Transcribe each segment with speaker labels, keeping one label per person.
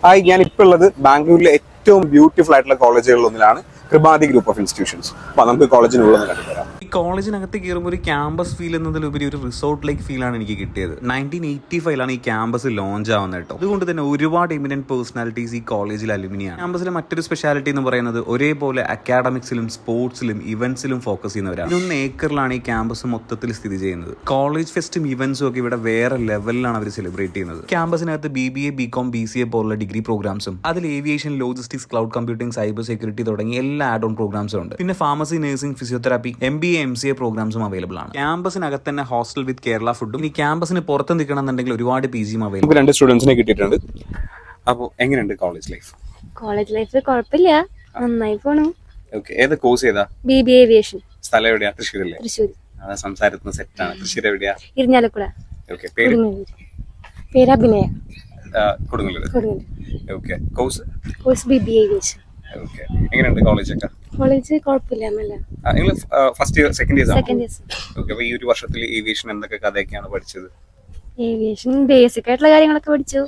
Speaker 1: Hi, ഞാനിപ്പോൾ ഉള്ളത് ബാംഗ്ലൂരിലെ ഏറ്റവും ബ്യൂട്ടിഫുൾ ആയിട്ടുള്ള കോളേജുകളിൽ ഒന്നിലാണ് കൃപാതി ഗ്രൂപ്പ് ഓഫ് ഇൻസ്റ്റിറ്റ്യൂഷൻസ്. അപ്പോൾ നമുക്ക് കോളേജിനുള്ളത് കണ്ടുതരാം.
Speaker 2: ഈ കോളേജിനകത്ത് കയറുമ്പോൾ ഒരു ക്യാമ്പസ് ഫീൽ എന്നതിലുപരി ഒരു റിസോർട്ട് ലൈക്ക് ഫീലാണ് എനിക്ക് കിട്ടിയത്. 1985 ഈ ക്യാമ്പസ് ലോഞ്ച് ആവുന്നത് കേട്ടോ. അതുകൊണ്ട് തന്നെ ഒരുപാട് എമിനന്റ് പേഴ്സണാലിറ്റീസ് ഈ കോളേജിൽ അലുമിനിയാണ്. ക്യാമ്പസിലെ മറ്റൊരു സ്പെഷ്യാലിറ്റി എന്ന് പറയുന്നത് ഒരേപോലെ അക്കാഡമിക്സിലും സ്പോർട്സിലും ഇവന്റ്സിലും ഫോക്കസ് ചെയ്യുന്നവരാണ്. 1 ഏക്കറിലാണ് ഈ ക്യാമ്പസ് മൊത്തത്തിൽ സ്ഥിതി ചെയ്യുന്നത്. കോളേജ് ഫെസ്റ്റും ഇവന്റ്സും ഒക്കെ ഇവിടെ വേറെ ലെവലിലാണ് അവർ സെലിബ്രേറ്റ് ചെയ്യുന്നത്. ക്യാമ്പസിനകത്ത് BBA, BCom, BCA പോലുള്ള ഡിഗ്രി പ്രോഗ്രാംസും അതിൽ aviation, logistics, cloud computing, cyber security തുടങ്ങി എല്ലാ ആഡ് ഓൺ പ്രോഗ്രാംസും ഉണ്ട്. പിന്നെ pharmacy, nursing, physiotherapy, MBA, MCA പ്രോഗ്രാംസും അവൈലബിൾ ആണ്. ക്യാമ്പസിനകത്ത് തന്നെ ഹോസ്റ്റൽ വിത്ത് കേരള ഫുഡും. ഈ ക്യാമ്പസിന് പുറത്ത് നിൽക്കണമെന്നുണ്ടെങ്കിൽ ഒരുപാട് PGയും അവൈലബിൾ.
Speaker 1: നമുക്ക് 2 സ്റ്റുഡൻസിനെ കിട്ടിയിട്ടുണ്ട്. അപ്പോൾ എങ്ങനെയുണ്ട് കോളേജ് ലൈഫ്?
Speaker 3: കോളേജ് ലൈഫ് കുഴപ്പമില്ല, നന്നായി പോണു.
Speaker 1: ഓക്കെ, ഏത് കോഴ്സ് ചെയ്താ?
Speaker 3: BBA aviation.
Speaker 1: സ്ഥലം എവിടെയാ? തൃശ്ശൂരല്ലേ?
Speaker 3: തൃശ്ശൂർ.
Speaker 1: അതാ സംസാരത്തിന് സെറ്റാണ്. തൃശ്ശൂർ എവിടെയാ?
Speaker 3: ഇരിഞ്ഞാലക്കുട.
Speaker 1: ഓക്കെ, പേര്?
Speaker 3: പേര് അഭിനയ.
Speaker 1: Kodungallur. Okay, course
Speaker 3: BBA aviation.
Speaker 1: Okay, എങ്ങനെയുണ്ട് കോളേജൊക്കെ?
Speaker 3: കോളേജ് കുഴപ്പമില്ല, നല്ല.
Speaker 1: നിങ്ങൾ first year, second year?
Speaker 3: Second year.
Speaker 1: Okay, അപ്പോൾ ഈ ഒരു വർഷത്തിൽ ഏവിയേഷൻ എന്തൊക്കെ കഥയൊക്കെയാണ് പഠിച്ചത്?
Speaker 3: ഏവിയേഷൻ ബേസിക് ആയിട്ടുള്ള കാര്യങ്ങളൊക്കെ പഠിച്ചു.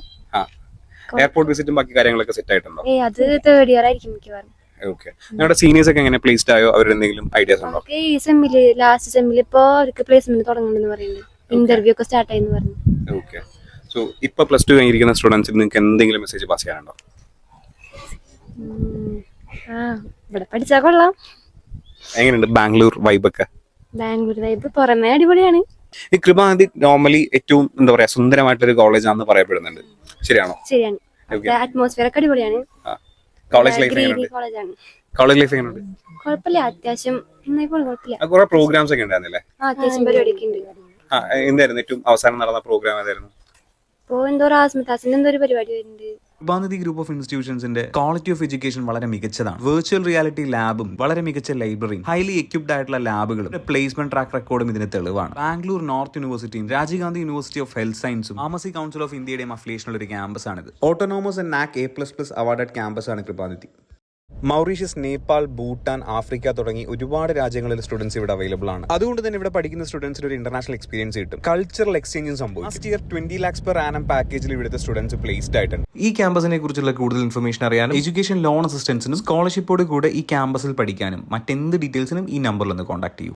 Speaker 1: എയർപോർട്ട് വിസിറ്റും ബാക്കി കാര്യങ്ങളൊക്കെ സെറ്റ് ആയിട്ടുണ്ടോ?
Speaker 3: അത് തേർഡ് ഇയർ ആയിരിക്കും മിക്കവാറും.
Speaker 1: ഓക്കെ, നിങ്ങളുടെ സീനിയേഴ്സ് ഒക്കെ എങ്ങനെ പ്ലേസ്ഡ് ആയോ? അവരെന്തെങ്കിലും ഐഡിയാസ് ഉണ്ടോ?
Speaker 3: ഈ സെമ്മില്, ലാസ്റ്റ് സെമ്മിൽ ഇപ്പോ അവർക്ക് പ്ലേസ്മെന്റ് തുടങ്ങുന്നുണ്ടെന്ന് പറയുന്നുണ്ട്. ഇന്റർവ്യൂ ഒക്കെ സ്റ്റാർട്ട് ആയെന്ന് പറഞ്ഞു.
Speaker 1: ഓക്കെ, സോ ഇപ്പൊ +2 കഴിഞ്ഞിരിക്കുന്ന സ്റ്റുഡൻസിന് നിങ്ങൾക്ക് എന്തെങ്കിലും മെസ്സേജ് പാസ് ചെയ്യാനുണ്ടോ?
Speaker 3: ഇവിടെ പഠിച്ചാ കൊള്ളാം.
Speaker 1: എങ്ങനെയുണ്ട് ബാംഗ്ലൂർ വൈബൊക്കെ?
Speaker 3: ബാംഗ്ലൂർ വൈബ് പുറമേ അടിപൊളിയാണ്.
Speaker 1: ഈ കൃപാതി നോർമലി ഏറ്റവും എന്താ പറയാ സുന്ദരമായിട്ടൊരു കോളേജ് ആണെന്ന് പറയപ്പെടുന്നുണ്ട്, ശരിയാണോ?
Speaker 3: ശരിയാണ്. അറ്റ്മോസ്ഫിയർ ഒക്കെ അടിപൊളിയാണ്.
Speaker 1: കോളേജ് ലൈഫ് എങ്ങനെയുണ്ട്?
Speaker 3: കോളേജാണ്.
Speaker 1: കോളേജ് ലൈഫ് എങ്ങനെയുണ്ട്?
Speaker 3: കുഴപ്പമില്ല, അത്യാവശ്യം നന്നായി പോണു. കുഴപ്പമില്ല.
Speaker 1: കുറെ പ്രോഗ്രാംസ് ഒക്കെ ഉണ്ടായിരുന്നില്ലേ?
Speaker 3: അത്യാവശ്യം പരിപാടിയൊക്കെ ഉണ്ട്.
Speaker 1: എന്തായിരുന്നു ഏറ്റവും അവസാനം നടന്ന പ്രോഗ്രാം ഏതായിരുന്നു?
Speaker 3: ഇപ്പോ എന്തോ ആസ്മിതാസിന്റെ എന്തോ ഒരു പരിപാടി വരുന്നുണ്ട്.
Speaker 2: കൃപാനിധി ഗ്രൂപ്പ് ഓഫ് ഇൻസ്റ്റിറ്റ്യൂഷൻസിന്റെ ക്വാളിറ്റി ഓഫ് എഡ്യൂക്കേഷൻ വളരെ മികച്ചതാണ്. വെർച്വൽ റിയാലിറ്റി ലാബും വളരെ മികച്ച ലൈബ്രറിയും ഹൈലി എക്യുപ്ഡ് ആയിട്ടുള്ള ലാബുകളും പ്ലേസ്മെന്റ് ട്രാക്ക് റെക്കോർഡും ഇതിന് തെളിവാണ്. ബാംഗ്ലൂർ നോർത്ത് യൂണിവേഴ്സിറ്റിയും Rajiv Gandhi university of health സയൻസും ഫാർമസി കൗൺസിൽ ഓഫ് ഇന്ത്യയുടെയും അഫിലിയേഷനുള്ള ഒരു ക്യാമ്പസ് ആണിത്. Autonomous and NAC A++ awarded campus ആണ് കൃപാനിധി. മൗറീഷ്യസ്, നേപ്പാൾ, ഭൂട്ടാൻ, ആഫ്രിക്ക തുടങ്ങി ഒരുപാട് രാജ്യങ്ങളിൽ സ്റ്റുഡൻസ് ഇവിടെ അവൈലബിൾ ആണ്. അതുകൊണ്ട് തന്നെ ഇവിടെ പഠിക്കുന്ന സ്റ്റുഡൻസിന് ഒരു ഇന്റർനാഷണൽ എക്സ്പീരിയൻസ് കിട്ടും. കൾച്ചറൽ എക്സ്ചേഞ്ചും സംഭവിക്കും. Last year 20 lakhs per annum പാക്കേജിൽ ഇവിടുത്തെ സ്റ്റുഡൻസ് പ്ലേസ്ഡ് ആയിട്ടുണ്ട്. ഈ ക്യാമ്പസിനെ കുറിച്ചുള്ള കൂടുതൽ ഇൻഫർമേഷൻ അറിയാനും എഡ്യൂക്കേഷൻ ലോൺ അസിസ്റ്റൻസിനും സ്കോളർഷിപ്പോട് കൂടെ ഈ ക്യാമ്പസിൽ പഠിക്കാനും മറ്റെന്ത് ഡീറ്റെയിൽസിനും ഈ നമ്പറിൽ ഒന്ന് കോൺടാക്ട് ചെയ്യൂ.